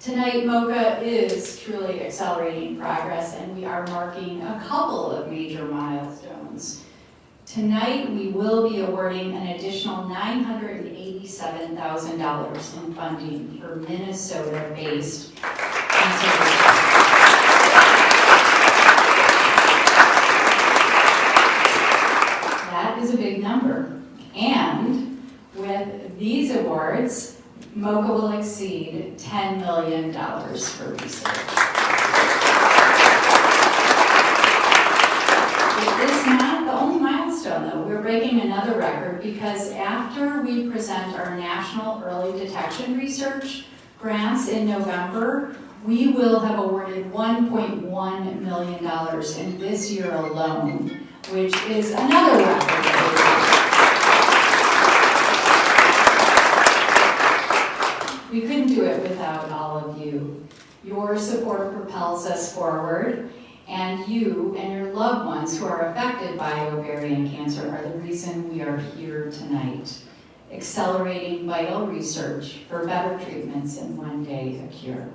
Tonight, MOCA is truly accelerating progress, and we are marking a couple of major milestones. Tonight, we will be awarding an additional $987,000 in funding for Minnesota-based cancer research. That is a big number. And with these awards, MOCA will exceed $10 million for research. It is not the only milestone, though. We're breaking another record because after we present our National Early Detection Research grants in November, we will have awarded $1.1 million in this year alone, which is another record that we couldn't do it without all of you. Your support propels us forward, and you and your loved ones who are affected by ovarian cancer are the reason we are here tonight, accelerating vital research for better treatments and one day a cure.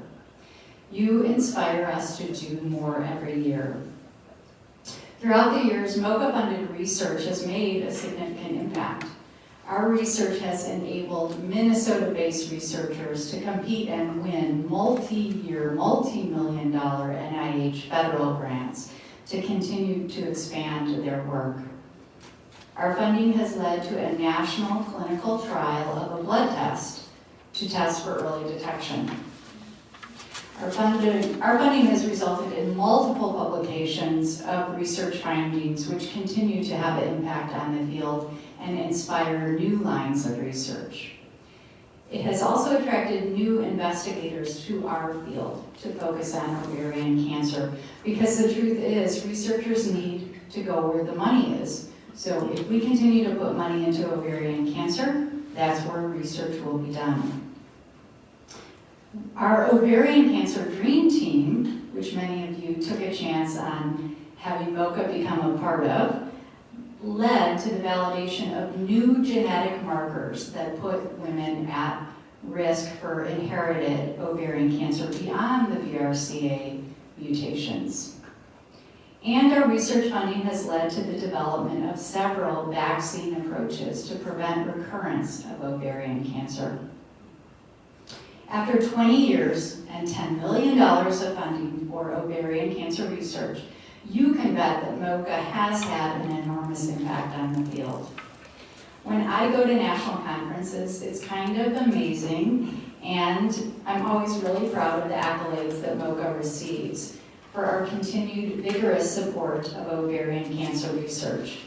You inspire us to do more every year. Throughout the years, MOCA-funded research has made a significant impact. Our research has enabled Minnesota-based researchers to compete and win multi-year, multi-million-dollar NIH federal grants to continue to expand their work. Our funding has led to a national clinical trial of a blood test to test for early detection. Our funding has resulted in multiple publications of research findings which continue to have an impact on the field and inspire new lines of research. It has also attracted new investigators to our field to focus on ovarian cancer, because the truth is researchers need to go where the money is. So if we continue to put money into ovarian cancer, that's where research will be done. Our ovarian cancer dream team, which many of you took a chance on having MOCA become a part of, led to the validation of new genetic markers that put women at risk for inherited ovarian cancer beyond the BRCA mutations. And our research funding has led to the development of several vaccine approaches to prevent recurrence of ovarian cancer. After 20 years and $10 million of funding for ovarian cancer research, you can bet that MOCA has had an enormous impact on the field. When I go to national conferences, it's kind of amazing, and I'm always really proud of the accolades that MOCA receives for our continued vigorous support of ovarian cancer research.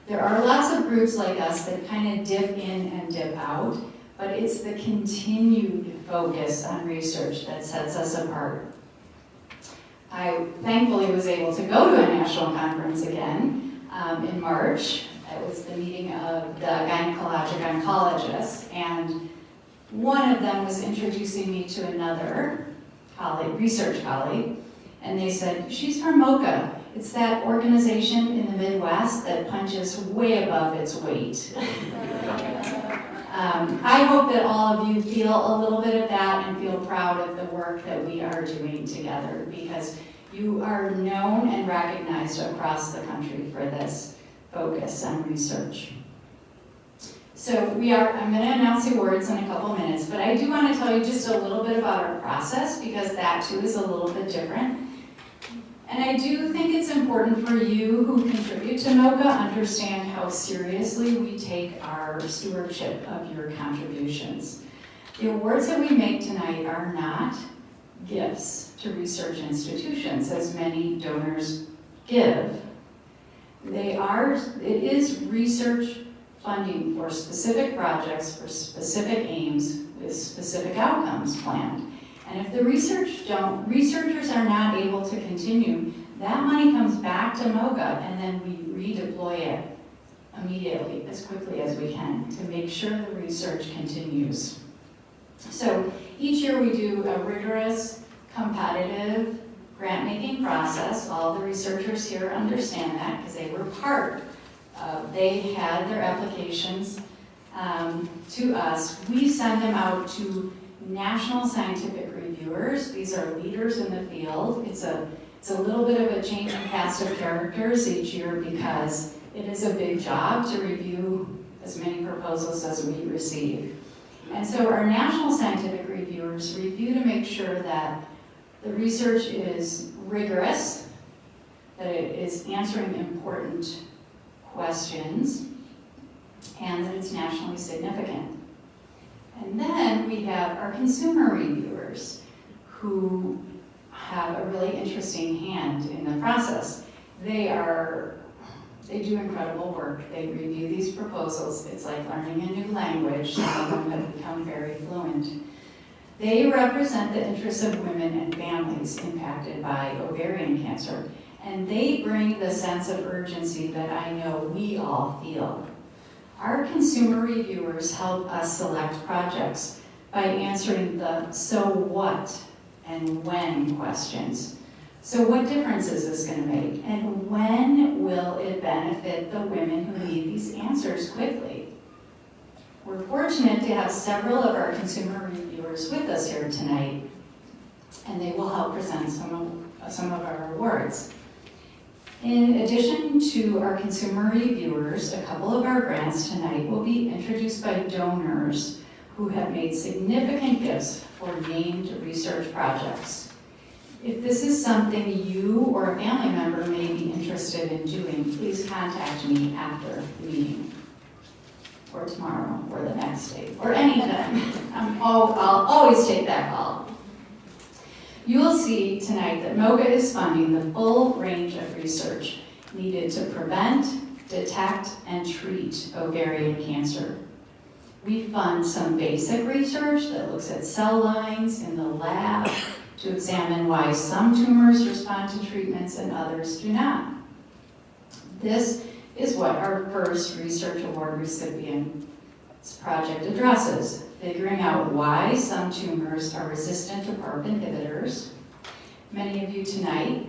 There are lots of groups like us that kind of dip in and dip out, but it's the continued focus on research that sets us apart. I thankfully was able to go to a national conference again in March. It was the meeting of the gynecologic oncologists, and one of them was introducing me to another research colleague, and they said, "She's from MOCA. It's that organization in the Midwest that punches way above its weight." I hope that all of you feel a little bit of that and feel proud of the work that we are doing together, because you are known and recognized across the country for this focus on research. So I'm going to announce the awards in a couple minutes, but I do want to tell you just a little bit about our process, because that too is a little bit different. And I do think it's important for you who contribute to MOCA understand how seriously we take our stewardship of your contributions. The awards that we make tonight are not gifts to research institutions, as many donors give. It is research funding for specific projects, for specific aims, with specific outcomes planned. And if the researchers are not able to continue, that money comes back to MOCA, and then we redeploy it immediately, as quickly as we can, to make sure the research continues. So each year we do a rigorous, competitive grant-making process. All the researchers here understand that, because they were part of, they had their applications to us. We send them out to national scientific reviewers reviewers. These are leaders in the field. It's a little bit of a changing cast of characters each year because it is a big job to review as many proposals as we receive. And so our national scientific reviewers review to make sure that the research is rigorous, that it is answering important questions, and that it's nationally significant. And then we have our consumer reviewers who have a really interesting hand in the process. They do incredible work. They review these proposals. It's like learning a new language. Some of them have become very fluent. They represent the interests of women and families impacted by ovarian cancer. And they bring the sense of urgency that I know we all feel. Our consumer reviewers help us select projects by answering the so what and when questions. So what difference is this going to make? And when will it benefit the women who need these answers quickly? We're fortunate to have several of our consumer reviewers with us here tonight, and they will help present some of our awards. In addition to our consumer reviewers, a couple of our grants tonight will be introduced by donors who have made significant gifts for named research projects. If this is something you or a family member may be interested in doing, please contact me after the meeting, or tomorrow, or the next day, or anytime. I'll always take that call. You will see tonight that MOCA is funding the full range of research needed to prevent, detect, and treat ovarian cancer. We fund some basic research that looks at cell lines in the lab to examine why some tumors respond to treatments and others do not. This is what our first research award recipient's project addresses, figuring out why some tumors are resistant to PARP inhibitors. Many of you tonight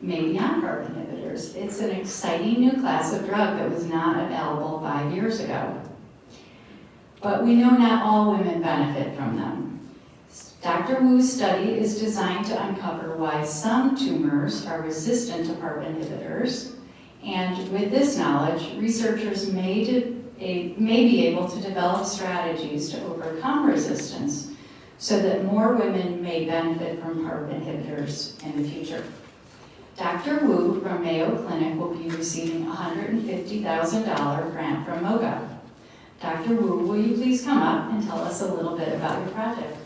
may be on PARP inhibitors. It's an exciting new class of drug that was not available 5 years ago. But we know not all women benefit from them. Dr. Wu's study is designed to uncover why some tumors are resistant to PARP inhibitors, and with this knowledge, researchers may be able to develop strategies to overcome resistance so that more women may benefit from PARP inhibitors in the future. Dr. Wu from Mayo Clinic will be receiving a $150,000 grant from MOCA. Dr. Wu, will you please come up and tell us a little bit about your project?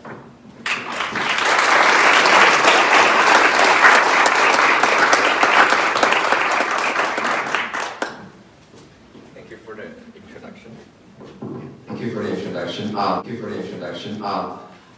Thank you for the introduction.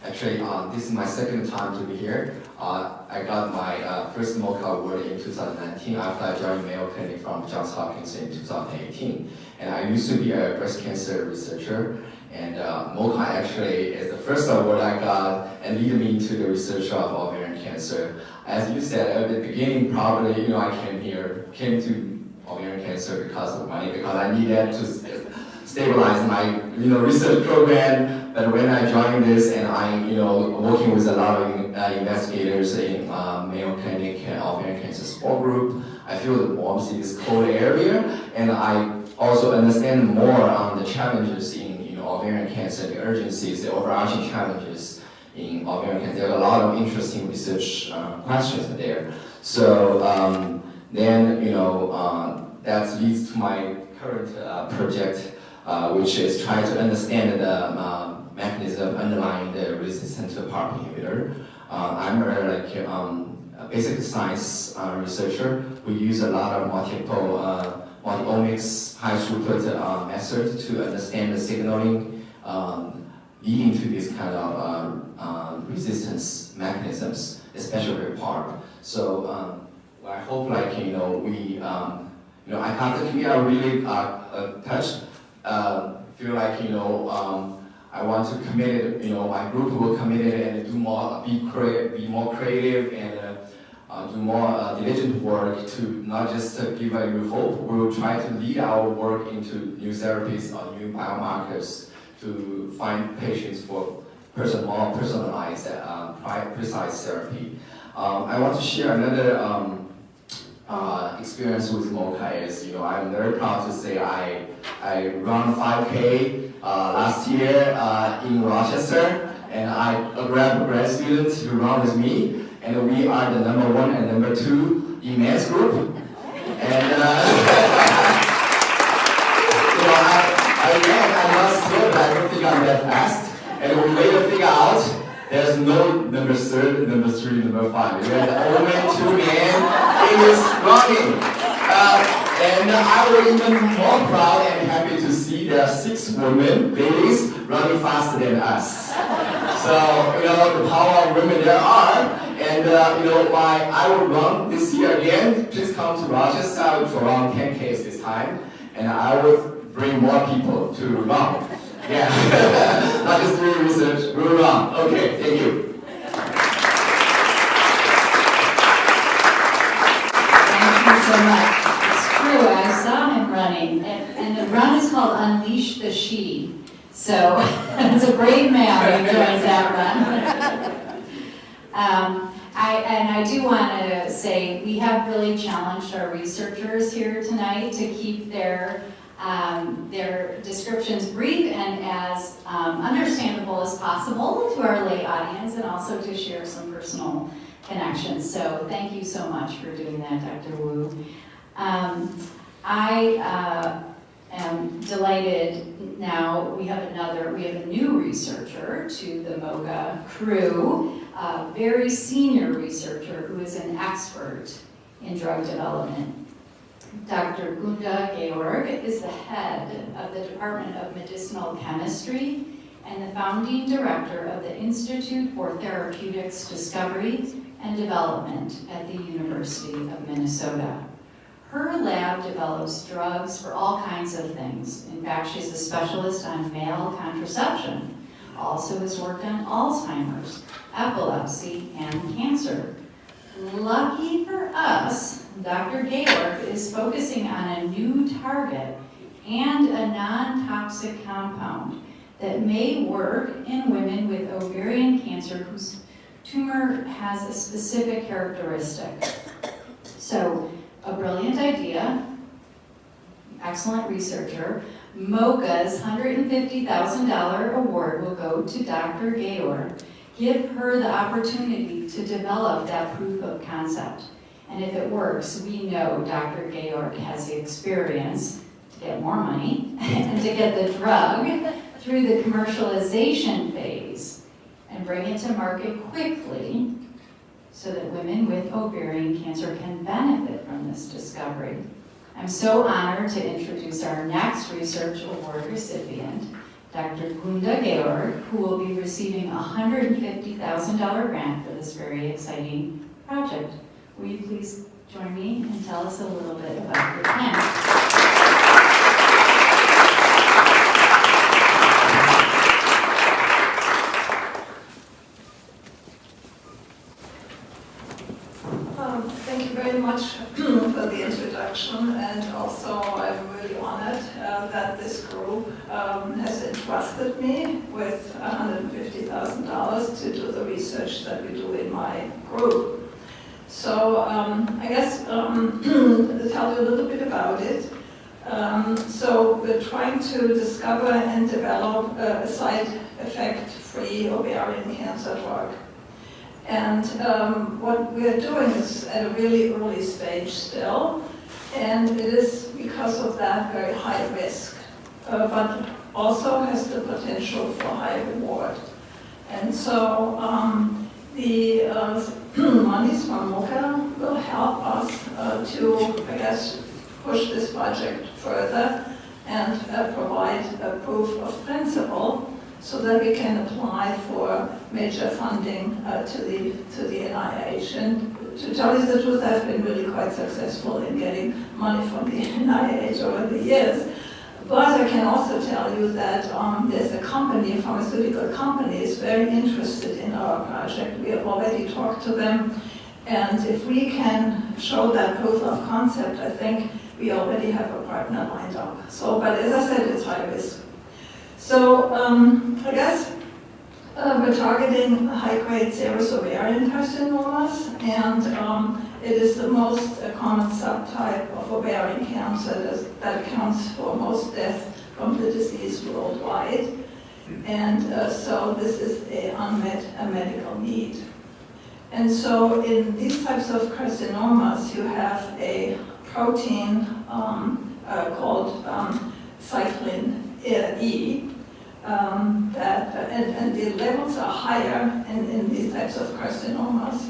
Actually, this is my second time to be here. I got my first MOCA award in 2019 after I joined Mayo Clinic from Johns Hopkins in 2018. And I used to be a breast cancer researcher. And MOCA actually is the first award I got and lead me into the research of ovarian cancer. As you said at the beginning, probably, I came to ovarian cancer because of money, because I needed to stabilize my, research program. But when I joined this and I'm, working with a lot of investigators in Mayo Clinic and ovarian cancer support group, I feel the warmth in this cold area, and I also understand more on the challenges in ovarian cancer, the urgencies, the overarching challenges in ovarian cancer. There are a lot of interesting research questions there. So that leads to my current project, which is trying to understand the mechanism underlying the resistance to PARP inhibitor. I'm a basic science researcher. We use a lot of multi-omics, high-throughput method to understand the signaling leading to these kind of resistance mechanisms, especially with PARP. So I hope, I got the community really touched. Feel like I want to commit. My group will commit and do more, be more creative and do more diligent work to not just give a new hope. We will try to lead our work into new therapies or new biomarkers to find patients for more personalized, precise therapy. I want to share another experience with MOCA is, I'm very proud to say I ran 5K last year in Rochester, and I grabbed a grad student to run with me, and we are the #1 and #2 in men's group. And I was slow, but I don't think I'm that fast. And we later figure out there's no #3, #3, #5. We are the only 2 men in this running. And I was even more proud and happy to see there are 6 women, ladies, running faster than us. So, the power of women there are. And, why I will run this year again, please come to Rochester. I will run 10Ks this time. And I will bring more people to run. Yeah, not just doing research, we'll run. Okay, thank you. Thank you so much. It's true, I saw him running, and the run is called Unleash the She. So it's a brave man who joins that run. I do want to say we have really challenged our researchers here tonight to keep their descriptions brief and as understandable as possible to our lay audience, and also to share some personal connections. So thank you so much for doing that, Dr. Wu. I am delighted now we have a new researcher to the MOCA crew, a very senior researcher who is an expert in drug development. Dr. Kunda Georg is the head of the Department of Medicinal Chemistry and the founding director of the Institute for Therapeutics Discovery and Development at the University of Minnesota. Her lab develops drugs for all kinds of things. In fact, she's a specialist on male contraception, also has worked on Alzheimer's, epilepsy, and cancer. Lucky for us, Dr. Georg is focusing on a new target and a non-toxic compound that may work in women with ovarian cancer whose tumor has a specific characteristic. So, a brilliant idea, excellent researcher. MOCA's $150,000 award will go to Dr. Georg. Give her the opportunity to develop that proof of concept. And if it works, we know Dr. Georg has the experience to get more money and to get the drug through the commercialization phase and bring it to market quickly so that women with ovarian cancer can benefit from this discovery. I'm so honored to introduce our next research award recipient, Dr. Kunda Georg, who will be receiving a $150,000 grant for this very exciting project. Will you please join me and tell us a little bit about your plan? Thank you very much for the introduction, and also I'm really honored that this group has entrusted me with $150,000 to do the research that we do in my group. So I guess to tell you a little bit about it. So we're trying to discover and develop a side effect-free ovarian cancer drug. And what we are doing is at a really early stage still, and it is because of that very high risk, but also has the potential for high reward. And so the monies from MOCA will help us to, I guess, push this project further and provide a proof of principle so that we can apply for major funding to the NIH. And to tell you the truth, I've been really quite successful in getting money from the NIH over the years. But I can also tell you that there's a company, a pharmaceutical company, is very interested in our project. We have already talked to them, and if we can show that proof of concept, I think we already have a partner lined up. So, but as I said, it's high risk. So I guess we're targeting high-grade serous ovarian carcinomas, and it is the most common subtype of ovarian cancer that accounts for most deaths from the disease worldwide. And so this is an unmet medical need. And so in these types of carcinomas, you have a protein called cyclin E, and the levels are higher in these types of carcinomas.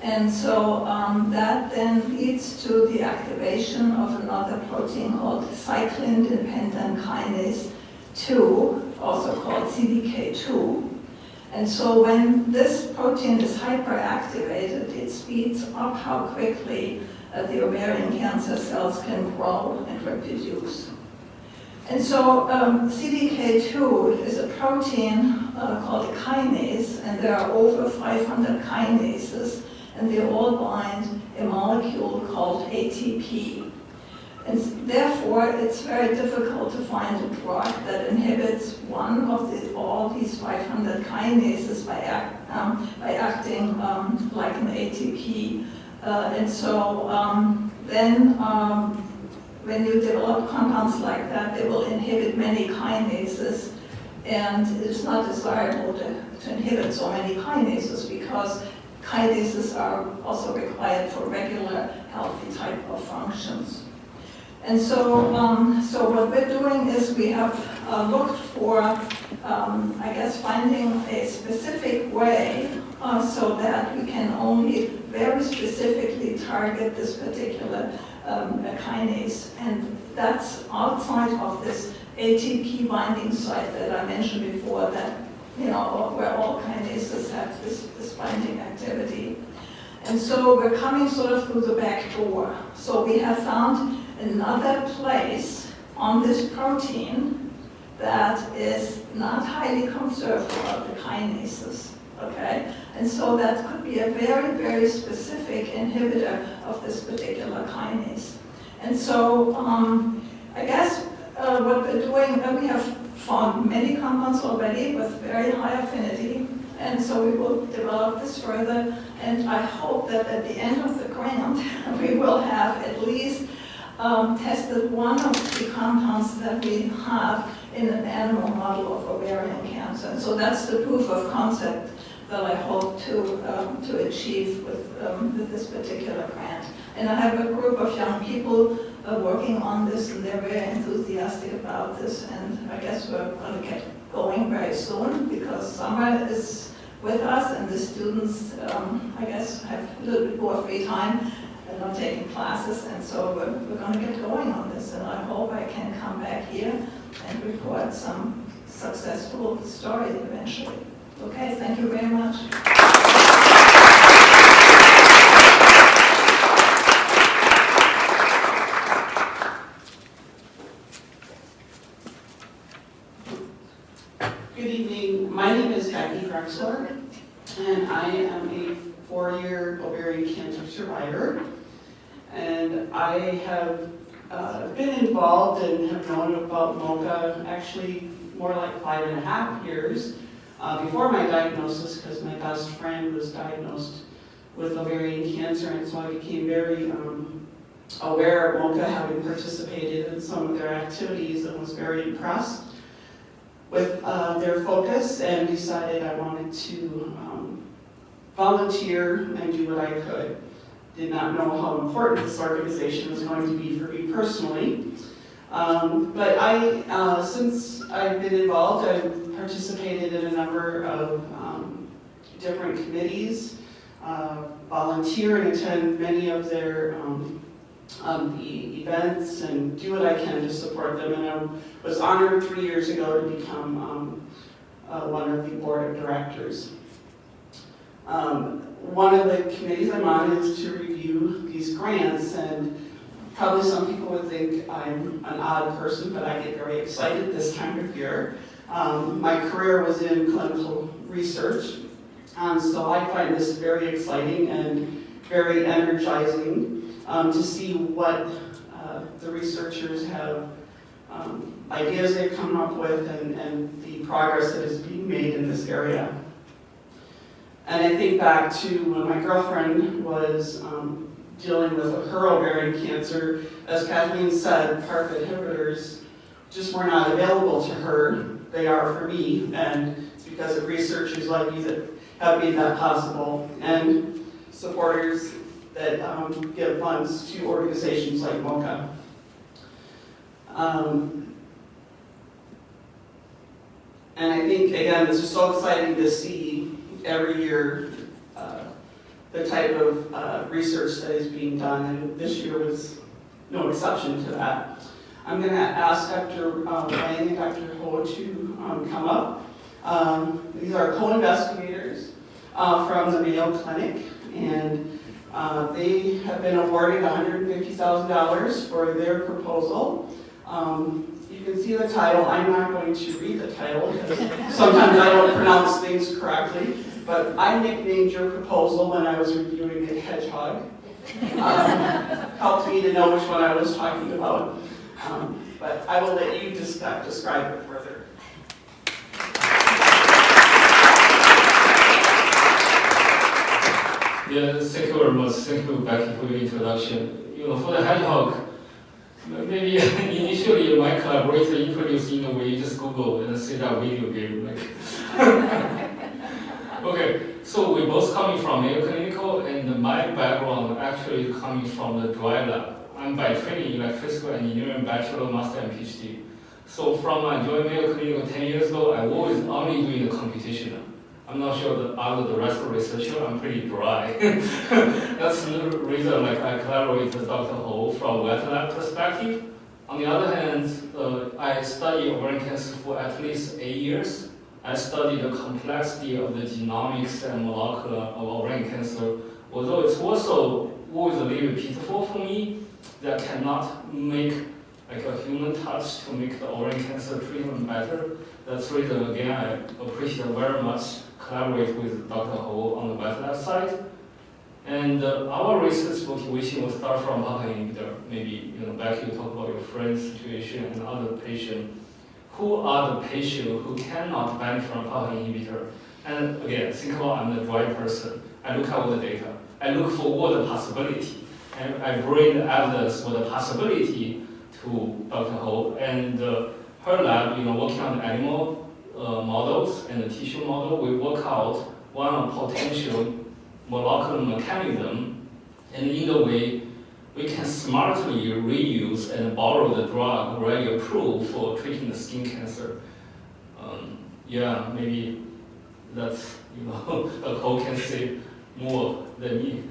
And so that then leads to the activation of another protein called cyclin-dependent kinase 2, also called CDK2. And so when this protein is hyperactivated, it speeds up how quickly the ovarian cancer cells can grow and reproduce. And so CDK2 is a protein called a kinase, and there are over 500 kinases, and they all bind a molecule called ATP. And therefore, it's very difficult to find a drug that inhibits one of all these 500 kinases by acting like an ATP. And so then when you develop compounds like that, they will inhibit many kinases, and it's not desirable to inhibit so many kinases because kinases are also required for regular healthy type of functions. And so, so what we're doing is we have looked for, I guess, finding a specific way so that we can only very specifically target this particular kinase. And that's outside of this ATP binding site that I mentioned before, that, you know, where all kinases have this binding activity. And so we're coming sort of through the back door. So we have found another place on this protein that is not highly conserved for the kinases, okay? And so that could be a very, very specific inhibitor of this particular kinase. And so I guess what we're doing, we have found many compounds already with very high affinity, and so we will develop this further, and I hope that at the end of the grant we will have at least tested one of the compounds that we have in an animal model of ovarian cancer. And so that's the proof of concept that I hope to achieve with this particular grant. And I have a group of young people working on this, and they're very enthusiastic about this, and I guess we're going to get going very soon because summer is with us, and the students, I guess, have a little bit more free time and not taking classes, and so we're going to get going on this, and I hope I can come back here and report some successful story eventually. Okay, thank you very much. Good evening. My name is Maggie Cruxler, and I am a 4-year ovarian cancer survivor. And I have been involved and have known about MOCA actually more like 5.5 years before my diagnosis, because my best friend was diagnosed with ovarian cancer, and so I became very aware of MOCA, having participated in some of their activities, and was very impressed with their focus, and decided I wanted to volunteer and do what I could. Did not know how important this organization was going to be for me personally. But I, since I've been involved, I've participated in a number of different committees, volunteer and attend many of their the events, and do what I can to support them. And I was honored 3 years ago to become one of the board of directors. One of the committees I'm on is to review these grants, and probably some people would think I'm an odd person, but I get very excited this time of year. My career was in clinical research, so I find this very exciting and very energizing to see what the researchers have, ideas they've come up with, and the progress that is being made in this area. And I think back to when my girlfriend was dealing with her ovarian cancer. As Kathleen said, PARP inhibitors just were not available to her. They are for me, and it's because of researchers like you that have made that possible, and supporters that give funds to organizations like MOCA. And I think, again, it's just so exciting to see every year the type of research that is being done, and this year was no exception to that. I'm going to ask Dr. Wang and Dr. Ho to come up. These are co-investigators from the Mayo Clinic, and they have been awarded $150,000 for their proposal. You can see the title. I'm not going to read the title because sometimes I don't pronounce things correctly, but I nicknamed your proposal when I was reviewing it Hedgehog. Helped me to know which one I was talking about. But I will let you describe it further. Yeah, thank you very much. Thank you, Becky, for your introduction. For the hedgehog, maybe initially my collaborator introduced in a way, you just Google and see that video game. Okay, so we both coming from Mayo Clinical, and my background actually is coming from the dry lab. I'm by training electrical engineering, bachelor, master, and PhD. So from I joined Mayo Clinical 10 years ago, I was only doing the computational. I'm not sure that other the rest of the researcher, I'm pretty dry. That's the reason I collaborate with Dr. Ho from wet lab perspective. On the other hand, I studied ovarian cancer for at least 8 years. I studied the complexity of the genomics and molecular of ovarian cancer, although it's also always a little bit pitiful for me that cannot make a human touch to make the ovarian cancer treatment better. That's the reason, again, I appreciate very much collaborate with Dr. Ho on the wet lab side. And our research motivation will start from MOCA inhibitor. Maybe, back you talk about your friend's situation and other patient. Who are the patients who cannot benefit from MOCA inhibitor? And again, think about I'm the dry person. I look at all the data. I look for all the possibility. And I bring the evidence for the possibility to Dr. Ho. And her lab, working on the animal models and the tissue model, we work out one of potential molecular mechanism, and in the way we can smartly reuse and borrow the drug already approved for treating the skin cancer. Yeah, maybe that's, a Ho can say more than me.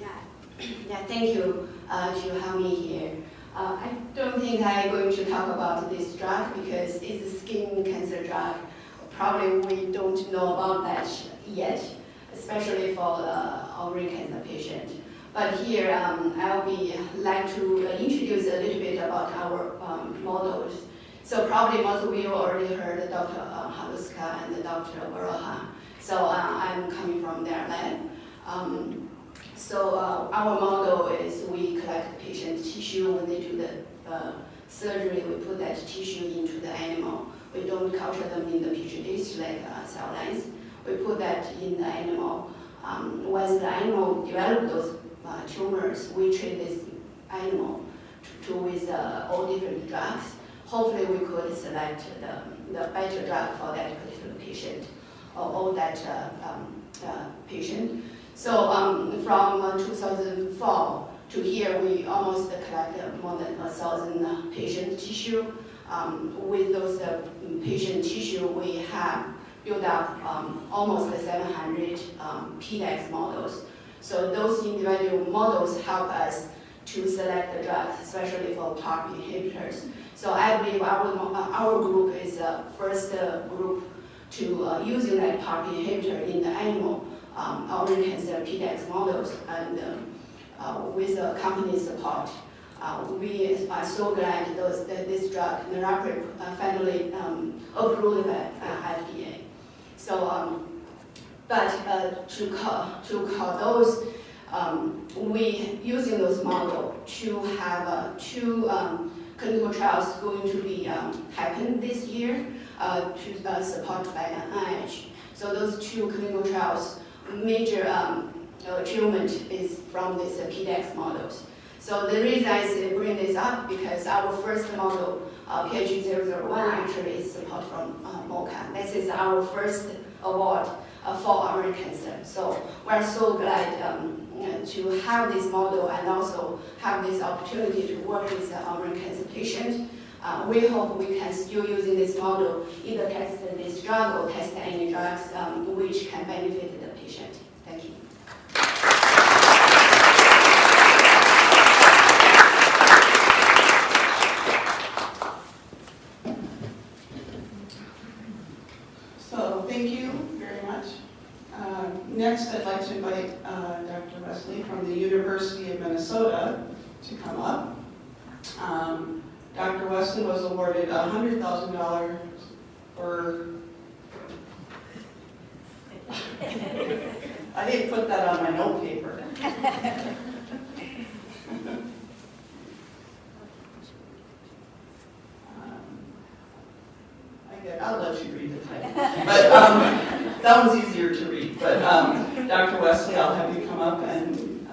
Yeah, thank you to have me here. I don't think I'm going to talk about this drug because it's a skin cancer drug. Probably we don't know about that yet, especially for the ovarian cancer patient. But here, I'll like to introduce a little bit about our models. So probably most of you already heard Dr. Haluska and Dr. Baroha. So I'm coming from their lab. So our model is we collect patient tissue when they do the surgery. We put that tissue into the animal. We don't culture them in the petri dish like cell lines. We put that in the animal. Once the animal develops those tumors, we treat this animal with all different drugs. Hopefully, we could select the better drug for that particular patient or that patient. So from 2004 to here, we almost collected more than 1,000 patient tissue. With those patient tissue, we have built up almost 700 PDAX models. So those individual models help us to select the drugs, especially for PARP inhibitors. So I believe our group is the first group to using that PARP inhibitor in the animal ovarian cancer PDAX models, and with the company support, we are so glad that this drug, niraparib, finally approved by FDA. So, but to call those, we using those models to have two clinical trials going to be happen this year to support by NIH. So those two clinical trials, major achievement is from these PDX models. So the reason I bring this up because our first model, PH001, actually is support from MOCA. This is our first award for ovarian cancer. So we're so glad to have this model and also have this opportunity to work with ovarian cancer patients. We hope we can still using this model, either test this drug or test any drugs which can benefit the patient. Thank you. So thank you very much. Next, I'd like to invite Dr. Wesley from the University of Minnesota to come up. Dr. Wesley was awarded $100,000 for, I didn't put that on my note paper. I'll let you read the title. But that one's easier to read. But Dr. Wesley, I'll have you come up and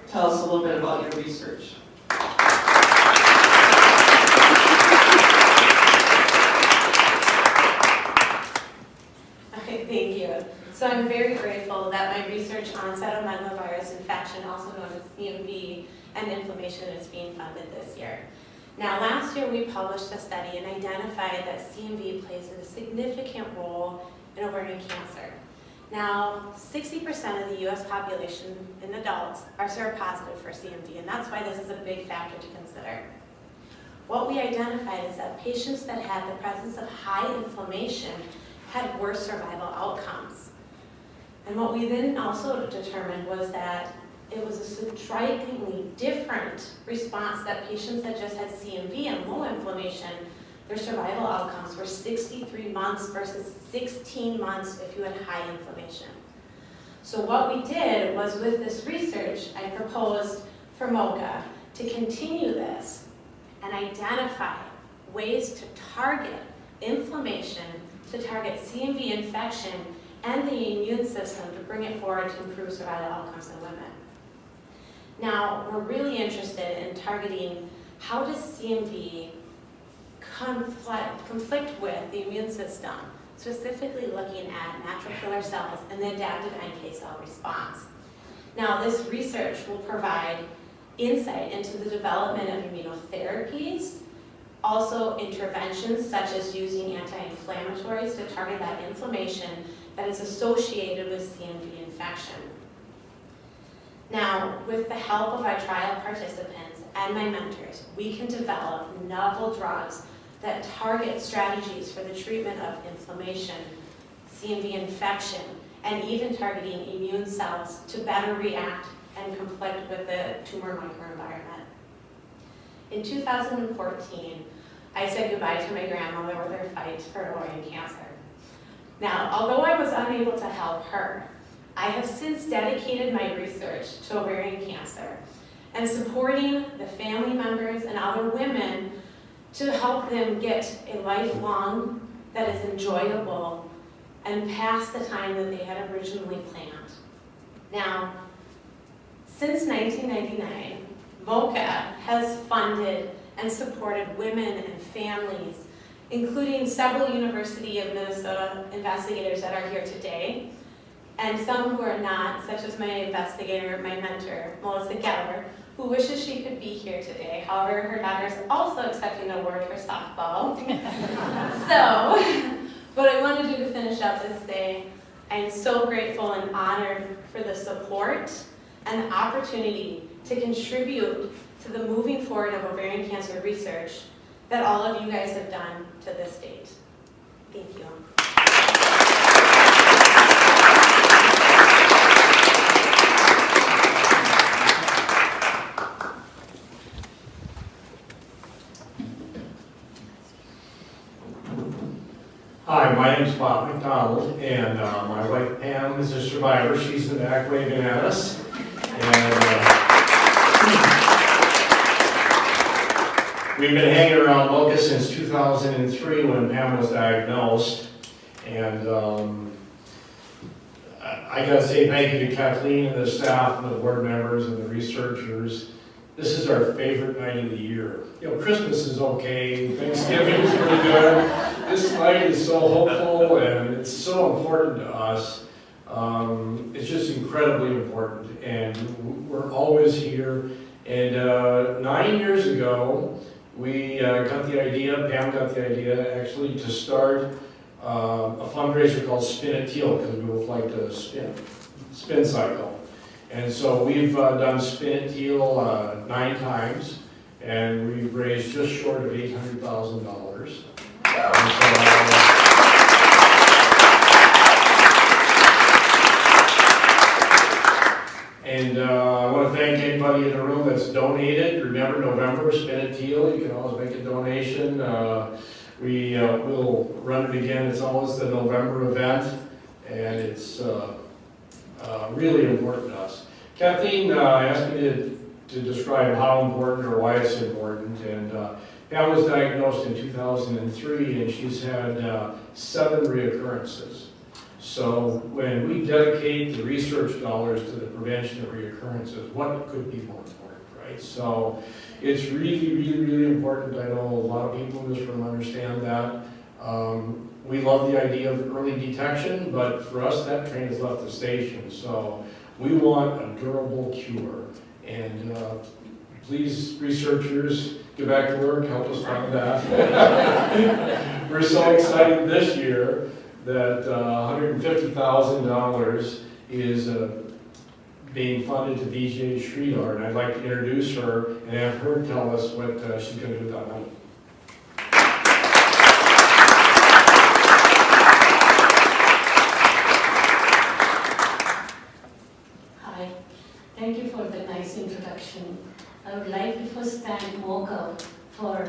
tell us a little bit about your research. Okay, thank you. So I'm very grateful that my research on cytomegalovirus infection, also known as CMV, and inflammation is being funded this year. Now, last year we published a study and identified that CMV plays a significant role in ovarian cancer. Now, 60% of the U.S. population in adults are seropositive for CMV, and that's why this is a big factor to consider. What we identified is that patients that had the presence of high inflammation had worse survival outcomes. And what we then also determined was that it was a strikingly different response that patients that just had CMV and low inflammation, their survival outcomes were 63 months versus 16 months if you had high inflammation. So what we did was with this research, I proposed for MOCA to continue this and identify ways to target inflammation, to target CMV infection and the immune system to bring it forward to improve survival outcomes in women. Now, we're really interested in targeting how does CMV conflict with the immune system, specifically looking at natural killer cells and the adaptive NK cell response. Now, this research will provide insight into the development of immunotherapies, also interventions such as using anti-inflammatories to target that inflammation that is associated with CMV infection. Now, with the help of our trial participants and my mentors, we can develop novel drugs that target strategies for the treatment of inflammation, CMV infection, and even targeting immune cells to better react and conflict with the tumor microenvironment. In 2014, I said goodbye to my grandmother with her fight for ovarian cancer. Now, although I was unable to help her, I have since dedicated my research to ovarian cancer and supporting the family members and other women to help them get a lifelong that is enjoyable and past the time that they had originally planned. Now, since 1999, MOCA has funded and supported women and families, including several University of Minnesota investigators that are here today, and some who are not, such as my investigator, my mentor, Melissa Geller, who wishes she could be here today. However, her daughter is also accepting an award for softball. So, what I want to do to finish up is say, I am so grateful and honored for the support and the opportunity to contribute to the moving forward of ovarian cancer research that all of you guys have done to this date. Thank you. Hi, my name's Bob Mcdonald, and my wife Pam is a survivor. She's in the back waving at us. And we've been hanging around MOCA since 2003 when Pam was diagnosed. And I gotta say thank you to Kathleen and the staff and the board members and the researchers. This is our favorite night of the year. You know, Christmas is okay, Thanksgiving is pretty good. This night is so hopeful and it's so important to us. It's just incredibly important, and we're always here. And 9 years ago, we got the idea, Pam got the idea actually, to start a fundraiser called Spin It Teal, because we both like to spin cycle. And so we've done Spin It Teal 9 times, and we've raised just short of $800,000. And I want to thank anybody in the room that's donated. Remember, November, Spin It Teal, you can always make a donation. We will run it again. It's always the November event, and it's really important to us. Kathleen asked me to describe how important or why it's important, and Pam was diagnosed in 2003, and she's had 7 reoccurrences. So when we dedicate the research dollars to the prevention of reoccurrences, what could be more important, right? So it's really, really, really important. I know a lot of people in this room understand that. We love the idea of early detection, but for us, that train has left the station. So we want a durable cure. And please, researchers, get back to work, help us find that. We're so excited this year that $150,000 is being funded to Vijay Sridhar, and I'd like to introduce her and have her tell us what she's going to do with that money. Hi, thank you for the nice introduction. I would like to first thank MOCA for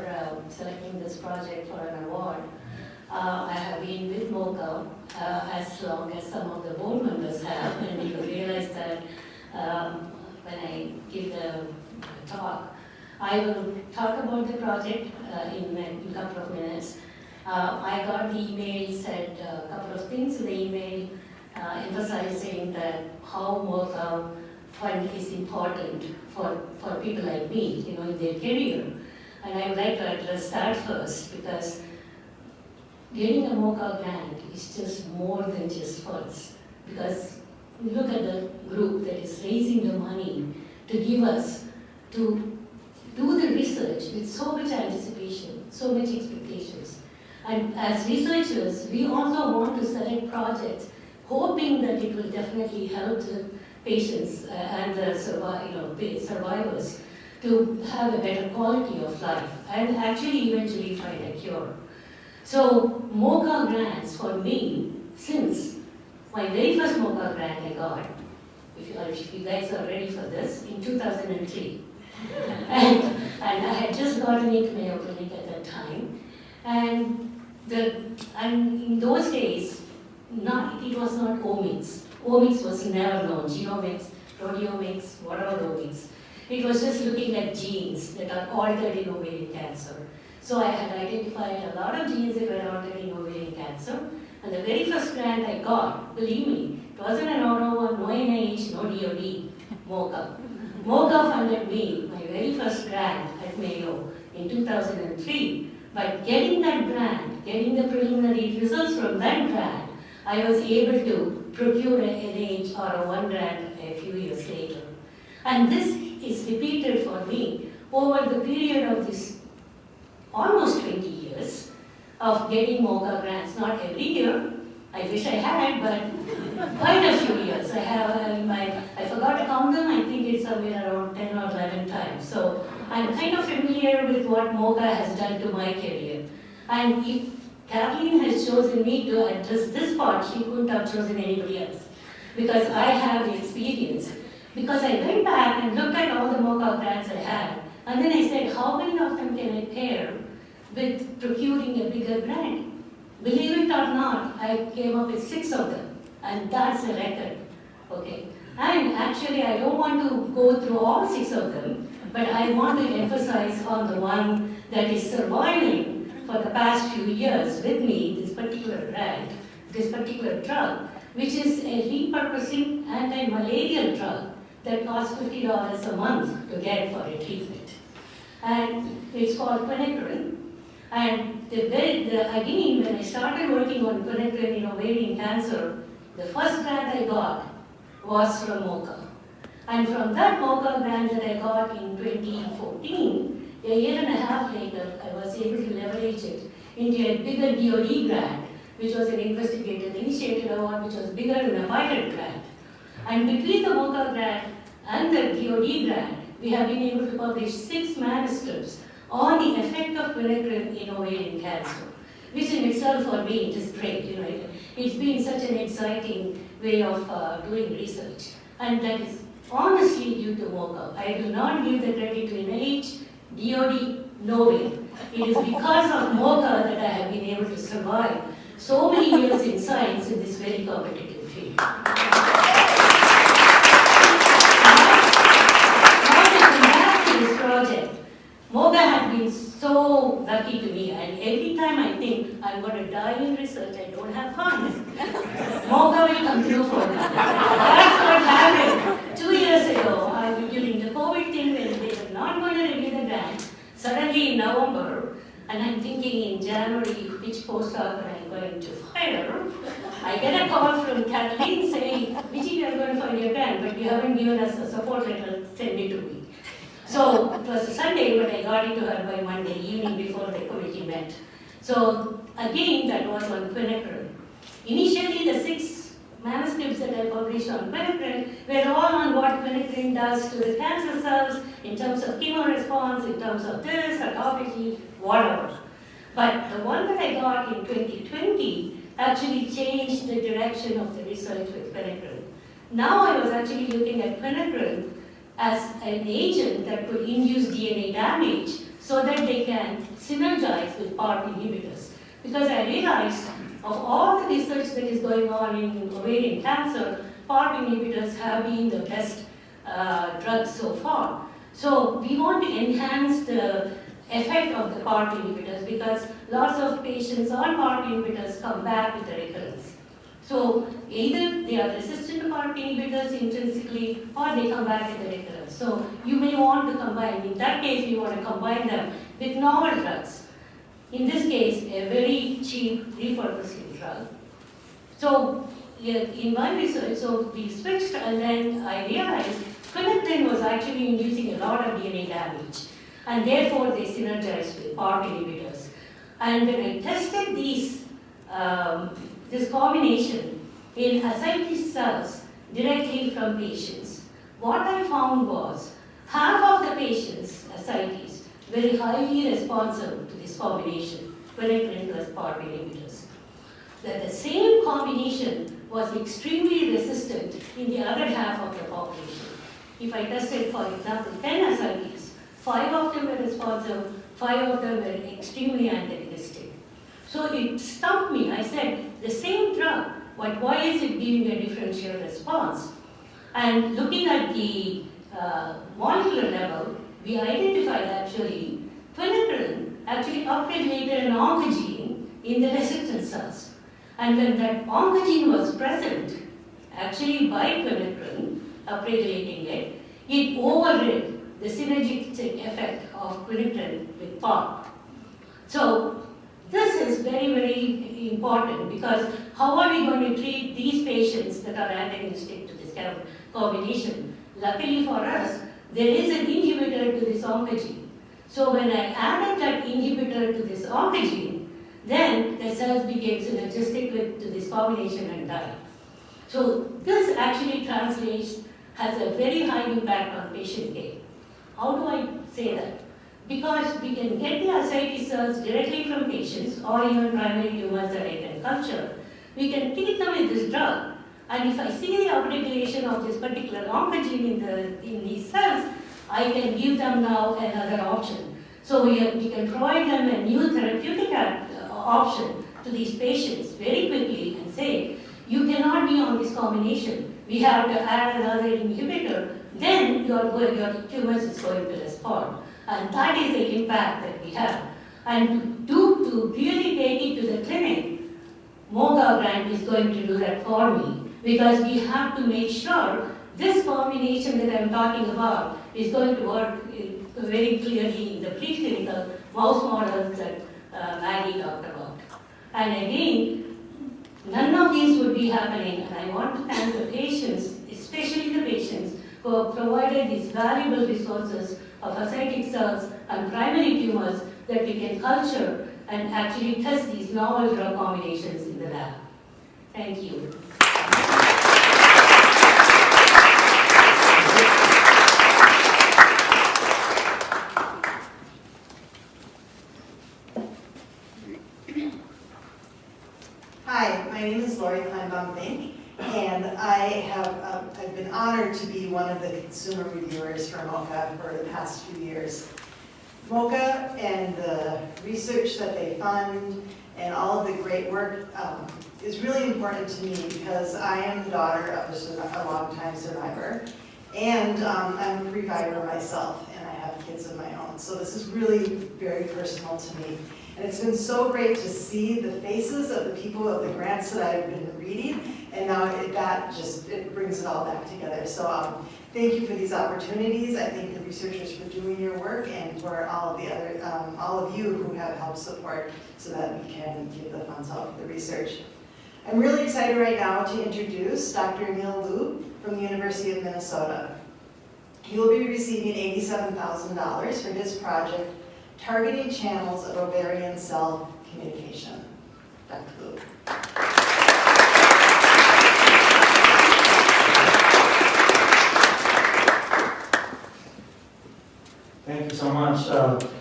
selecting this project for an award. I have been with MOCA as long as some of the board members have, and you realize that when I give the talk, I will talk about the project in a couple of minutes. I got the email, said a couple of things in the email, emphasizing that how MOCA fund is important for people like me, in their career. And I would like to address that first, because getting a MOCA grant is just more than just funds, because look at the group that is raising the money to give us to do the research with so much anticipation, so much expectations. And as researchers, we also want to select projects hoping that it will definitely help the patients and the survivors to have a better quality of life and actually eventually find a cure. So MOCA grants for me, since my very first MOCA grant I got, if you guys are ready for this, in 2003. and I had just gotten into Mayo Clinic at that time. And in those days, it was not omics. Omics was never known. Genomics, proteomics, whatever omics. It was just looking at genes that are altered in ovarian cancer. So I had identified a lot of genes that were altered in ovarian cancer. And the very first grant I got, believe me, it wasn't an no NIH, no DOD, MOCA. MOCA funded me, my very first grant at Mayo in 2003. But getting that grant, getting the preliminary results from that grant, I was able to procure an NIH or a 1 grant a few years later. And this is repeated for me over the period of this almost 20 years of getting MOCA grants, not every year. I wish I had, but quite a few years. I forgot to count them. I think it's somewhere around 10 or 11 times. So I'm kind of familiar with what MOCA has done to my career. And if Kathleen has chosen me to address this part, she couldn't have chosen anybody else, because I have the experience. Because I went back and looked at all the MOCA grants I had, and then I said, how many of them can I pair with procuring a bigger grant? Believe it or not, I came up with 6 of them, and that's a record, okay? And actually, I don't want to go through all 6 of them, but I want to emphasize on the one that is surviving for the past few years with me, this particular grant, this particular drug, which is a repurposing anti-malarial drug that costs $50 a month to get for a treatment. And it's called quinacridone. And again, when I started working on quinacridone in ovarian cancer, the first grant I got was from MOCA. And from that MOCA grant that I got in 2014, a year and a half later, I was able to leverage it into a bigger DoD grant, which was an investigator-initiated award, which was bigger than a pilot grant. And between the MOCA grant and the DoD grant, we have been able to publish 6 manuscripts on the effect of quinacridone in ovarian cancer, which in itself for me is great. It's been such an exciting way of doing research. And that is honestly due to MOCA. I do not give the credit to NIH, DoD, no way. It is because of MOCA that I have been able to survive so many years in science in this very competitive field. Now to come back to this project, MOCA has been so lucky to me, and every time I think I'm going to die in research, I don't have fun. MOCA will come through for me. That's what happened 2 years ago, during the COVID thing, when they were not going to review the grant, suddenly in November, and I'm thinking in January which postdoc I'm going to fire, I get a call from Kathleen saying, Vijay, we are going to file your grant, but you haven't given us a support letter, send it to me. So it was a Sunday, but I got it to her by Monday evening before the committee met. So again, that was on quinacridone. Initially, the 6 manuscripts that I published on quinacridone were all on what quinacridone does to the cancer cells in terms of chemo response, in terms of this, autophagy, whatever. But the one that I got in 2020 actually changed the direction of the research with quinacridone. Now I was actually looking at quinacridone as an agent that could induce DNA damage so that they can synergize with PARP inhibitors. Because I realized of all the research that is going on in ovarian cancer, PARP inhibitors have been the best drugs so far. So we want to enhance the effect of the PARP inhibitors because lots of patients on PARP inhibitors come back with a recurrence. So either they are resistant to PARP inhibitors intrinsically or they come back with a recurrence. So you may want to combine, in that case you want to combine them with novel drugs. In this case, a very cheap repurposing drug. So in my research, so we switched and then I realized quinacridone was actually inducing a lot of DNA damage and therefore they synergized with PARP inhibitors. And when I tested these this combination in ascites cells directly from patients, what I found was half of the patients' ascites very highly responsive to this combination, quinacridone plus PARP inhibitors. That the same combination was extremely resistant in the other half of the population. If I tested, for example, 10 ascites, 5 of them were responsive, 5 of them were extremely antagonistic. So it stumped me. I said, the same drug, but why is it giving a differential response? And looking at the molecular level, we identified actually quinacridone actually upregulated an oncogene in the resistant cells. And when that oncogene was present, actually by quinacridone upregulating it, it overrid the synergistic effect of quinacridone with PARP. So this is very, very important because how are we going to treat these patients that are antagonistic to this kind of combination? Luckily for us, there is an inhibitor to this oncogene. So when I added that inhibitor to this oncogene, then the cells became synergistic to this combination and died. So this actually translates, has a very high impact on patient care. How do I say that? Because we can get the ascites cells directly from patients or even primary tumors that I can culture. We can treat them with this drug. And if I see the upregulation of this particular oncogene in these cells, I can give them now another option. So we can provide them a new therapeutic option to these patients very quickly and say, you cannot be on this combination. We have to add another inhibitor, then your tumors is going to respond. And that is the impact that we have. And to really take it to the clinic, MOCA grant is going to do that for me, because we have to make sure this combination that I'm talking about is going to work very clearly in the preclinical mouse models that Maggie talked about. And again, none of these would be happening, and I want to thank the patients, especially the patients, who have provided these valuable resources of ascitic cells and primary tumors that we can culture and actually test these novel drug combinations in the lab. Thank you. Hi, my name is Lori Kleinbaum, and I've been honored to be one of the consumer reviewers for MOCA for the past few years. MOCA and the research that they fund and all of the great work is really important to me because I am the daughter of a long-time survivor, and I'm a reviver myself, and I have kids of my own. So this is really very personal to me. And it's been so great to see the faces of the people of the grants that I've been reading, and now it brings it all back together. So thank you for these opportunities. I thank the researchers for doing your work, and for all of you who have helped support so that we can give the funds out for the research. I'm really excited right now to introduce Dr. Neil Liu from the University of Minnesota. He will be receiving $87,000 for his project, Targeting Channels of Ovarian Cell Communication. Dr. Liu. Thank you so much.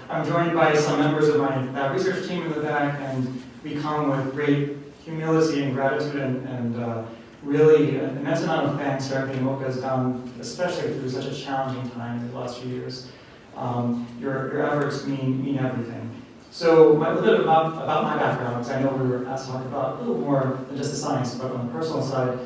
I'm joined by some members of my research team in the back, and we come with great humility and gratitude and really an immense amount of thanks for everything MOCA has done, especially through such a challenging time in the last few years. Your efforts mean everything. So a little bit about my background, because I know we were asked to talk about a little more than just the science, but on the personal side.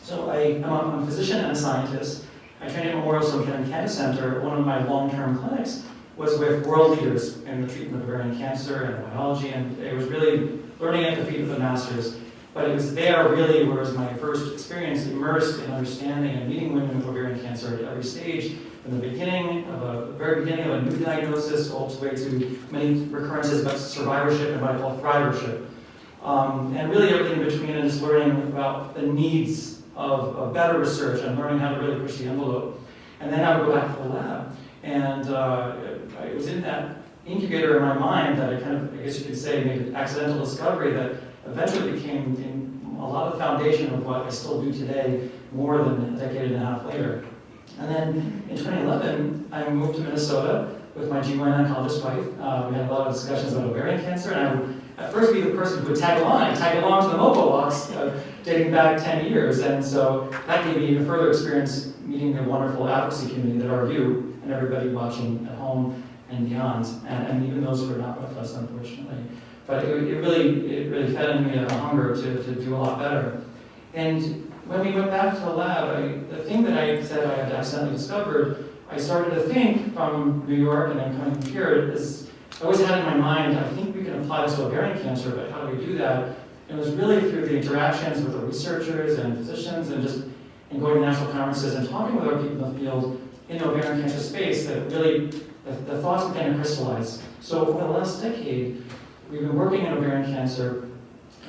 So I'm a physician and a scientist. I trained at Memorial Sloan Kettering Cancer Center. One of my long-term clinics was with world leaders in the treatment of ovarian cancer and biology, and it was really learning at the feet of the masters. But it was there really where was my first experience immersed in understanding and meeting women with ovarian cancer at every stage, from the very beginning of a new diagnosis all the way to many recurrences, but survivorship and what I call thrivership. And really everything in between, and just learning about the needs of better research and learning how to really push the envelope. And then I would go back to the lab. And it was in that incubator in my mind that I guess you could say, made an accidental discovery that eventually became a lot of the foundation of what I still do today, more than a decade and a half later. And then in 2011, I moved to Minnesota with my GYN oncologist wife. We had a lot of discussions about ovarian cancer, and I would at first be the person who would tag along. I'd tag along to the MOCA walks dating back 10 years, and so that gave me even further experience meeting the wonderful advocacy community that are you and everybody watching at home and beyond, and even those who are not with us, unfortunately. But it really fed in me a hunger to do a lot better. And when we went back to the lab, the thing that I said I had accidentally discovered, I started to think from New York and then coming here, is I always had in my mind, I think we can apply this to ovarian cancer, but how do we do that? And it was really through the interactions with the researchers and physicians and going to national conferences and talking with other people in the field in the ovarian cancer space that really, the thoughts began to crystallize. So over the last decade, we've been working in ovarian cancer,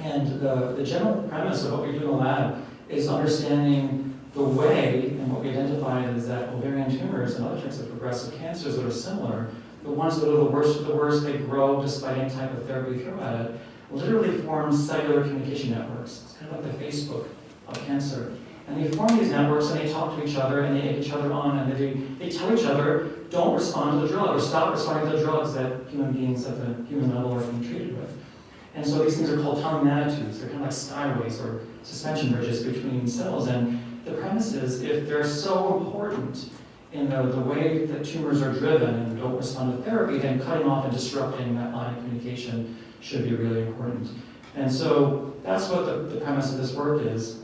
and the general premise of what we do in the lab is understanding the way, and what we identified is that ovarian tumors and other types of progressive cancers that are similar, the ones that are the worst of the worst, they grow despite any type of therapy thrown at it, literally form cellular communication networks. It's kind of like the Facebook of cancer. And they form these networks, and they talk to each other, and they egg each other on, and they tell each other, don't respond to the drug, or stop responding to the drugs that human beings at the human level are being treated with. And so these things are called tunnel nanotubes. They're kind of like skyways or suspension bridges between cells. And the premise is, if they're so important in the way that tumors are driven and don't respond to therapy, then cutting off and disrupting that line of communication should be really important. And so that's what the premise of this work is.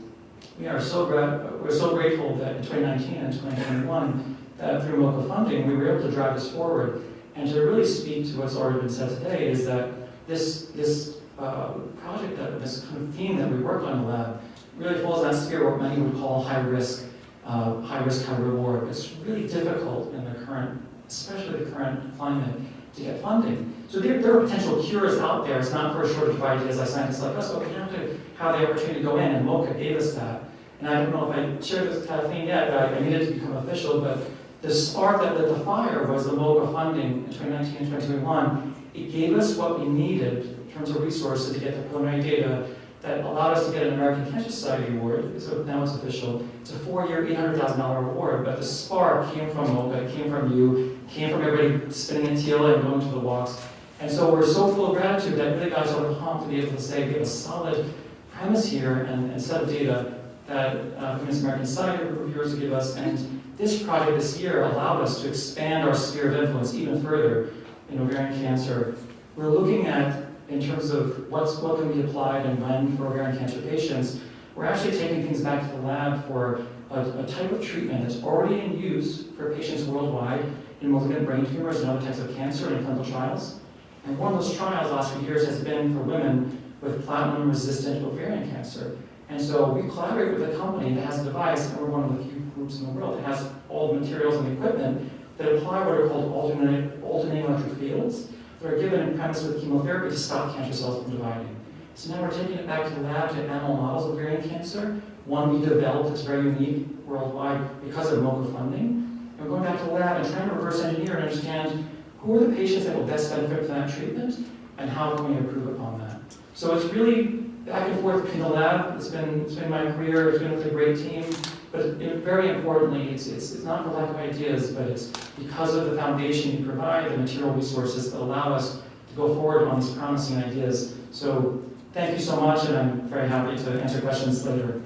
We're so grateful that in 2019 and 2021, that through MOCA funding, we were able to drive this forward. And to really speak to what's already been said today is that this project, this kind of theme that we work on in the lab, really falls in that sphere what many would call high risk, high reward. It's really difficult in the current, especially the current climate, to get funding. So there are potential cures out there. It's not for a shortage of ideas like scientists like us, but we have to have the opportunity to go in, and MOCA gave us that. And I don't know if I shared this with Kathleen yet, but I needed to become official, but the spark that lit the fire was the MOCA funding in 2019 and 2021. It gave us what we needed in terms of resources to get the preliminary data that allowed us to get an American Cancer Society award, so now it's official. It's a 4-year, $800,000 award, but the spark came from MOCA, it came from you, it came from everybody spinning in teal and going to the walks. And so we're so full of gratitude that really got us over the hump to be able to say we have a solid premise here and set of data that Women's American Society reviewers give us, and this project this year allowed us to expand our sphere of influence even further in ovarian cancer. We're looking at, in terms of what can be applied and when for ovarian cancer patients, we're actually taking things back to the lab for a type of treatment that's already in use for patients worldwide in malignant brain tumors and other types of cancer in clinical trials. And one of those trials the last few years has been for women with platinum-resistant ovarian cancer. And so we collaborate with a company that has a device, and we're one of the few groups in the world that has all the materials and equipment that apply what are called alternating electric fields that are given in premise with chemotherapy to stop cancer cells from dividing. So now we're taking it back to the lab to animal models of ovarian cancer. One we developed that's very unique worldwide because of MOCA funding. And we're going back to the lab and trying to reverse engineer and understand who are the patients that will best benefit from that treatment and how can we improve upon that. So it's really back and forth between the lab. It's been my career. It's been with a great team. But very importantly, it's not for lack of ideas, but it's because of the foundation you provide, the material resources that allow us to go forward on these promising ideas. So thank you so much, and I'm very happy to answer questions later.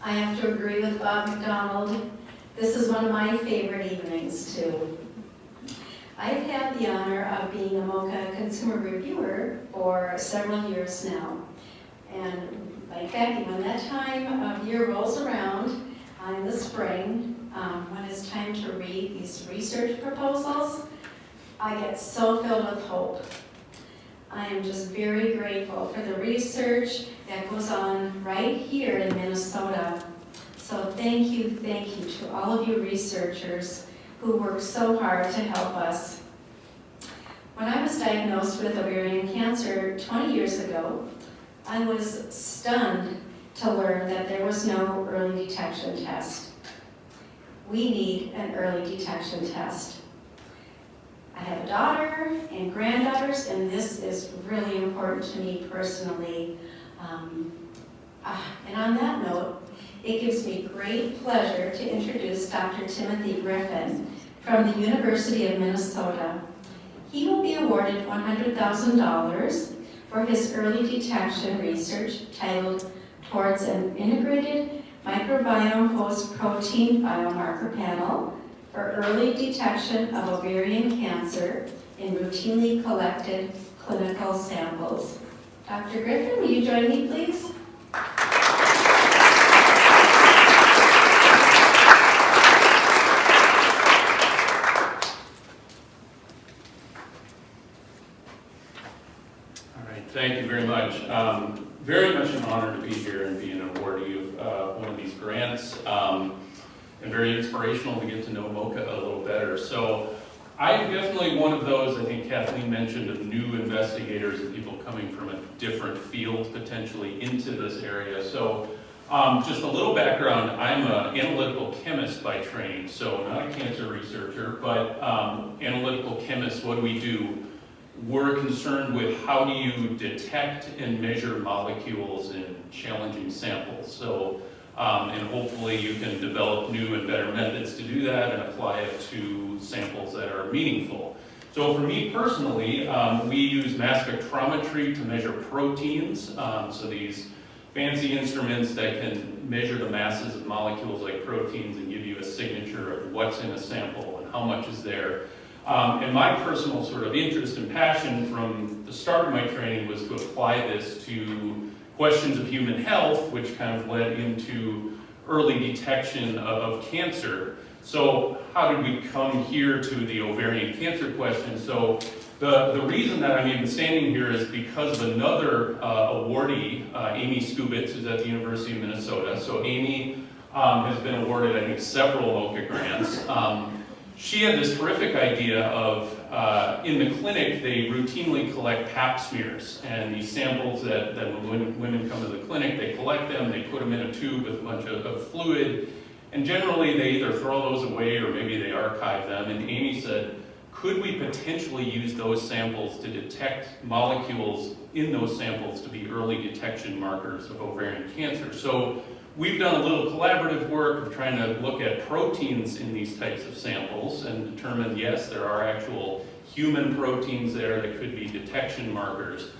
I have to agree with Bob Mcdonald. This is one of my favorite evenings, too. I've had the honor of being a MOCA consumer reviewer for several years now. And like Becky, when that time of year rolls around in the spring, when it's time to read these research proposals, I get so filled with hope. I am just very grateful for the research that goes on right here in Minnesota. So thank you to all of you researchers who work so hard to help us. When I was diagnosed with ovarian cancer 20 years ago, I was stunned to learn that there was no early detection test. We need an early detection test. I have a daughter and granddaughters, and this is really important to me personally. And on that note, it gives me great pleasure to introduce Dr. Timothy Griffin from the University of Minnesota. He will be awarded $100,000 for his early detection research titled Towards an Integrated Microbiome Host Protein Biomarker Panel for Early Detection of Ovarian Cancer in Routinely Collected Clinical Samples. Dr. Griffin, will you join me, please? Thank you very much. Very much an honor to be here and be an awardee of one of these grants, and very inspirational to get to know MOCA a little better. So I'm definitely one of those, I think Kathleen mentioned, of new investigators and people coming from a different field potentially into this area. So just a little background, I'm an analytical chemist by training, so not a cancer researcher, but analytical chemist. What do we do? We're concerned with how do you detect and measure molecules in challenging samples. So, and hopefully you can develop new and better methods to do that and apply it to samples that are meaningful. So for me personally, we use mass spectrometry to measure proteins. So these fancy instruments that can measure the masses of molecules like proteins and give you a signature of what's in a sample and how much is there. And my personal sort of interest and passion from the start of my training was to apply this to questions of human health, which kind of led into early detection of cancer. So how did we come here to the ovarian cancer question? So the reason that I'm even standing here is because of another awardee, Amy Skubitz, who's at the University of Minnesota. So Amy has been awarded, I think, several MOCA grants. She had this terrific idea of, in the clinic, they routinely collect pap smears. And these samples that when women come to the clinic, they collect them, they put them in a tube with a bunch of fluid. And generally, they either throw those away or maybe they archive them. And Amy said, could we potentially use those samples to detect molecules in those samples to be early detection markers of ovarian cancer? So we've done a little collaborative work of trying to look at proteins in these types of samples and determine, yes, there are actual human proteins there that could be detection markers.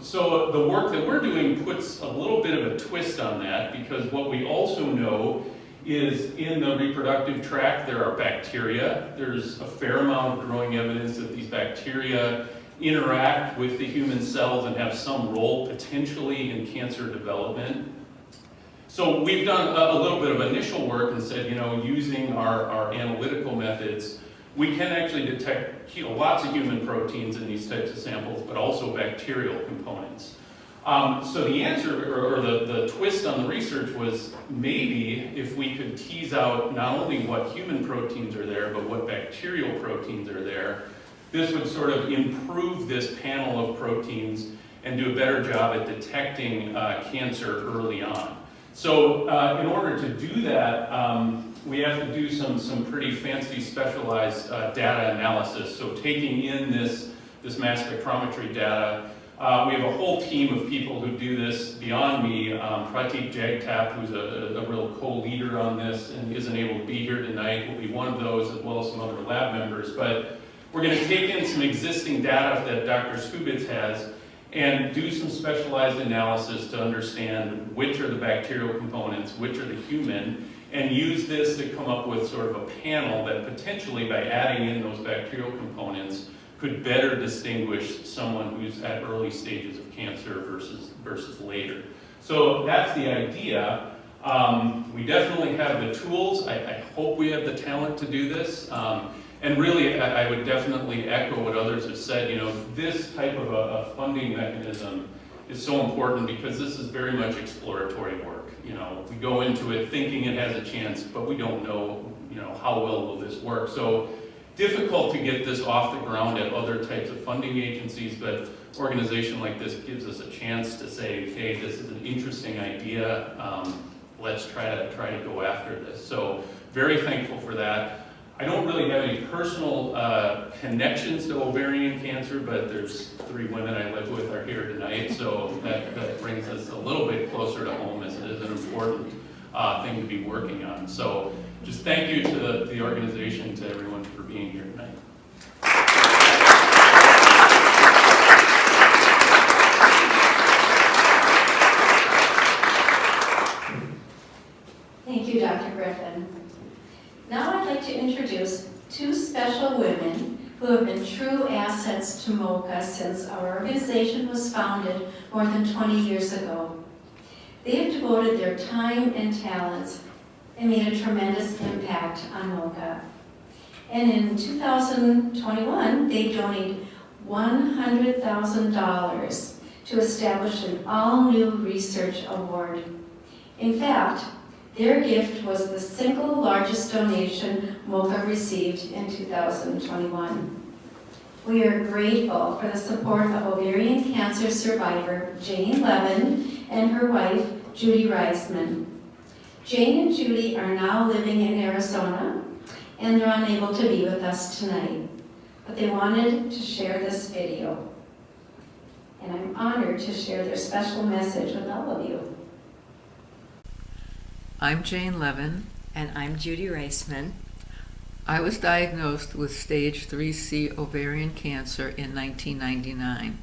So the work that we're doing puts a little bit of a twist on that, because what we also know is in the reproductive tract there are bacteria. There's a fair amount of growing evidence that these bacteria interact with the human cells and have some role potentially in cancer development. So we've done a little bit of initial work and said, using our analytical methods, we can actually detect lots of human proteins in these types of samples, but also bacterial components. So the answer, or the twist on the research was maybe if we could tease out not only what human proteins are there, but what bacterial proteins are there, this would sort of improve this panel of proteins and do a better job at detecting cancer early on. So in order to do that, we have to do some pretty fancy specialized data analysis. So taking in this mass spectrometry data, we have a whole team of people who do this beyond me. Pratik Jagtap, who's a real co-leader on this and isn't able to be here tonight, will be one of those, as well as some other lab members. But we're going to take in some existing data that Dr. Skubitz has and do some specialized analysis to understand which are the bacterial components, which are the human, and use this to come up with sort of a panel that potentially, by adding in those bacterial components, could better distinguish someone who's at early stages of cancer versus later. So that's the idea. We definitely have the tools. I hope we have the talent to do this. And really, I would definitely echo what others have said. This type of a funding mechanism is so important because this is very much exploratory work. We go into it thinking it has a chance, but we don't know, how well will this work. So difficult to get this off the ground at other types of funding agencies, but an organization like this gives us a chance to say, hey, this is an interesting idea. Let's try to go after this. So very thankful for that. I don't really have any personal connections to ovarian cancer, but there's 3 women I live with are here tonight, so that brings us a little bit closer to home, as it is an important thing to be working on. So just thank you to the organization, to everyone for being here tonight. Thank you, Dr. Griffin. Now I'd like to introduce 2 special women who have been true assets to MOCA since our organization was founded more than 20 years ago. They have devoted their time and talents and made a tremendous impact on MOCA. And in 2021, they donated $100,000 to establish an all-new research award. In fact, their gift was the single largest donation MOCA received in 2021. We are grateful for the support of ovarian cancer survivor Jane Levin and her wife, Judy Reisman. Jane and Judy are now living in Arizona, and they're unable to be with us tonight, but they wanted to share this video. And I'm honored to share their special message with all of you. I'm Jane Levin. And I'm Judy Reisman. I was diagnosed with stage 3C ovarian cancer in 1999.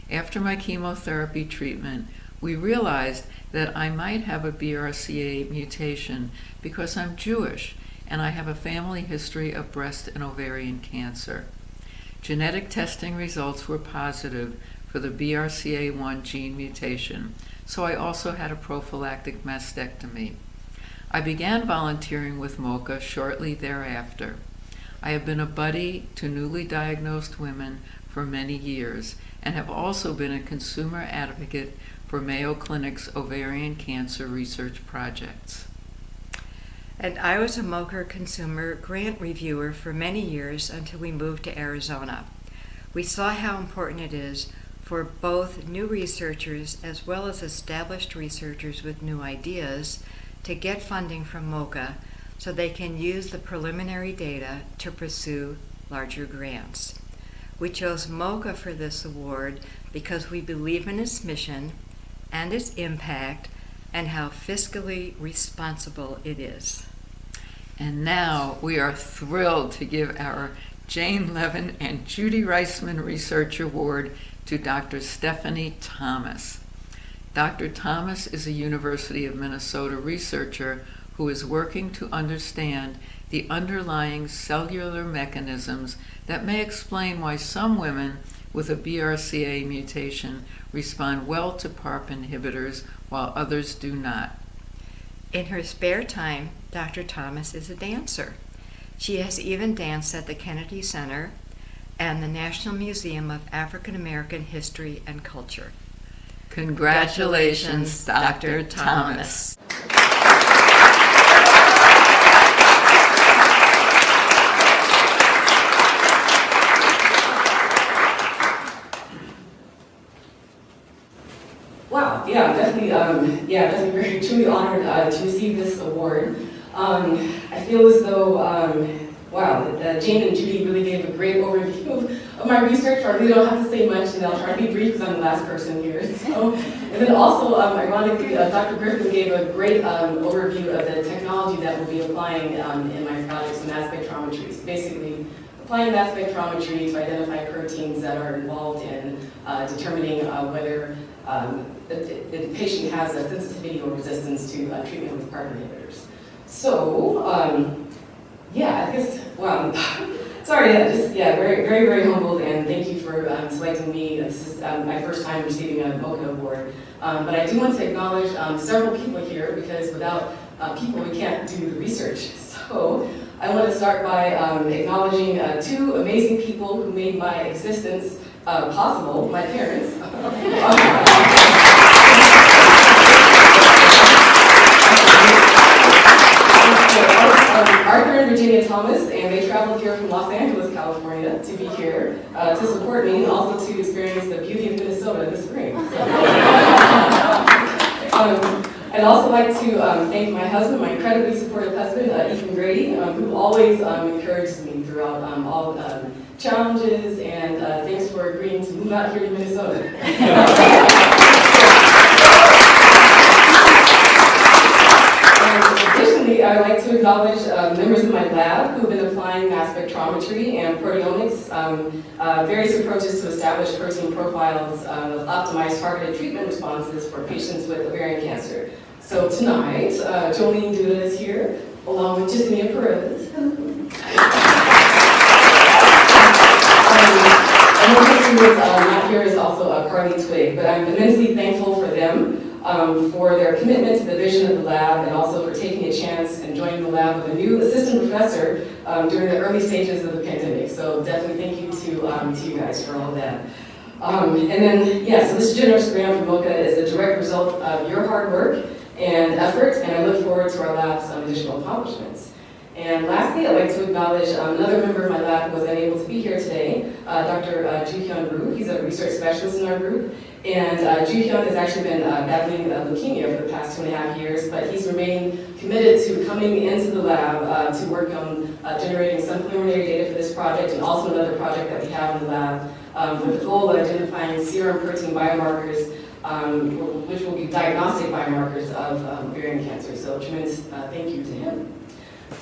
After my chemotherapy treatment, we realized that I might have a BRCA mutation because I'm Jewish and I have a family history of breast and ovarian cancer. Genetic testing results were positive for the BRCA1 gene mutation, so I also had a prophylactic mastectomy. I began volunteering with MOCA shortly thereafter. I have been a buddy to newly diagnosed women for many years and have also been a consumer advocate for Mayo Clinic's ovarian cancer research projects. And I was a MOCA consumer grant reviewer for many years until we moved to Arizona. We saw how important it is for both new researchers as well as established researchers with new ideas to get funding from MOCA so they can use the preliminary data to pursue larger grants. We chose MOCA for this award because we believe in its mission and its impact and how fiscally responsible it is. And now we are thrilled to give our Jane Levin and Judy Reisman Research Award to Dr. Stephanie Thomas. Dr. Thomas is a University of Minnesota researcher who is working to understand the underlying cellular mechanisms that may explain why some women with a BRCA mutation respond well to PARP inhibitors while others do not. In her spare time, Dr. Thomas is a dancer. She has even danced at the Kennedy Center and the National Museum of African American History and Culture. Congratulations, Dr. Thomas. Wow, yeah, definitely very truly honored to receive this award. I feel as though, that Jane and Judy really gave a great overview of my research. I really don't have to say much, and I'll try to be brief because I'm the last person here. So, and then also, ironically, Dr. Griffin gave a great overview of the technology that we'll be applying in my projects, mass spectrometry. So basically, applying mass spectrometry to identify proteins that are involved in determining whether the patient has a sensitivity or resistance to treatment with PARP inhibitors. So, I guess, very, very, very humbled, and thank you for selecting me. This is my first time receiving a MOCA award. But I do want to acknowledge several people here, because without people, we can't do the research. So, I want to start by acknowledging two amazing people who made my existence possible, my parents. Arthur and Virginia Thomas, and they traveled here from Los Angeles, California to be here to support me and also to experience the beauty of Minnesota this spring. I'd also like to thank my husband, my incredibly supportive husband, Ethan Grady, who always encourages me throughout all challenges, and thanks for agreeing to move out here to Minnesota. Additionally, I'd like to acknowledge members of my lab who have been applying mass spectrometry and proteomics, various approaches to establish protein profiles of optimized targeted treatment responses for patients with ovarian cancer. So tonight, Jolene Duda is here, along with Justine Perez. And one person who is not here is also Carly Twig, but I'm immensely thankful for them. For their commitment to the vision of the lab, and also for taking a chance and joining the lab with a new assistant professor during the early stages of the pandemic. So definitely thank you to you guys for all of that. So this generous grant from MOCA is a direct result of your hard work and effort, and I look forward to our lab's additional accomplishments. And lastly, I'd like to acknowledge another member of my lab who was unable to be here today, Dr. Ju-Hyun Roo. He's a research specialist in our group. And Ju-Hyun has actually been battling leukemia for the past 2.5 years, but he's remained committed to coming into the lab to work on generating some preliminary data for this project, and also another project that we have in the lab with the goal of identifying serum protein biomarkers, which will be diagnostic biomarkers of ovarian cancer. So tremendous thank you to him.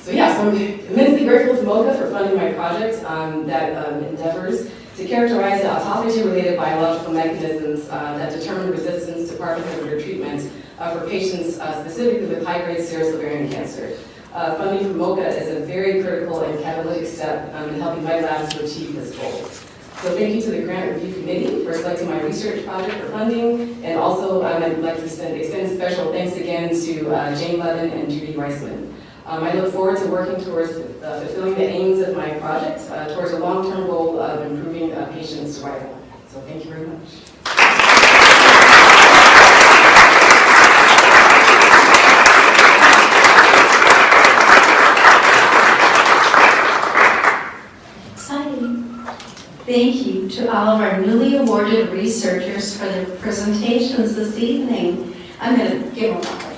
So I'm immensely grateful to MOCA for funding my project that endeavors to characterize the autophagy-related biological mechanisms that determine resistance to PARP inhibitor treatment for patients specifically with high-grade serous ovarian cancer. Funding from MOCA is a very critical and catalytic step in helping my lab to achieve this goal. So thank you to the Grant Review Committee for selecting my research project for funding, and also I'd like to extend special thanks again to Jane Levin and Judy Reisman. I look forward to working towards fulfilling the aims of my project towards a long-term goal of improving patient survival. So thank you very much. Thank you to all of our newly awarded researchers for their presentations this evening. I'm going to give them a